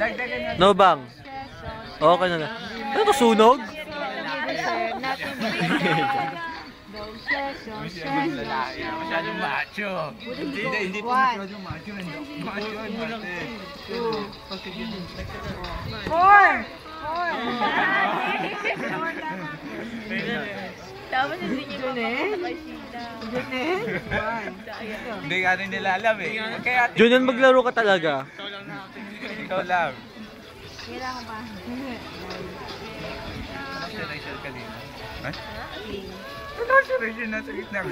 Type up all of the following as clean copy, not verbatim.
Dagdagan na. No bang. Okay na. Ano to, sunog? Not to be. Don't stress Masyadong lalaki. Masyadong macho. Hindi po masyadong macho. Macho ang Martin. 4. Tapos hindi niyo mapapakay sila. Hindi ka rin nila alam eh. Kaya Junon, maglaro ka talaga. ikaw lang. Kailangan pa. Rachel kanina. Ha? Ano si Rachel nasa gitna ko?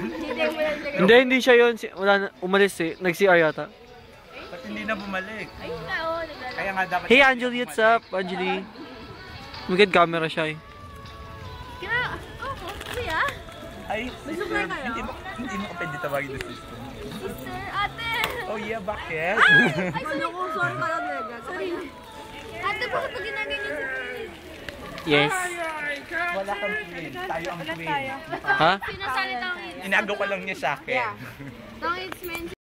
Hindi siya yun. Wala na, umalis eh. Nag-CR yata. Ba't hindi na bumalik? Ayun na, oh. Naglalaro. Kaya nga dapat... Hey Anjali, what's up? Anjali. Magand camera siya eh. Kaya, kuya. Ay, sister, hindi mo ka pwede tawagin na sister. Sister, ate. Oh yeah, bakit? Ay, sorry ko. Sorry pala talaga. Sorry. Ate, bakit mo ginaganyan si Chris? Yes. Wala kang queen. Tayo ang queen. Ha? Sinasalita ang Inago ka lang niya sa akin. Tangits men.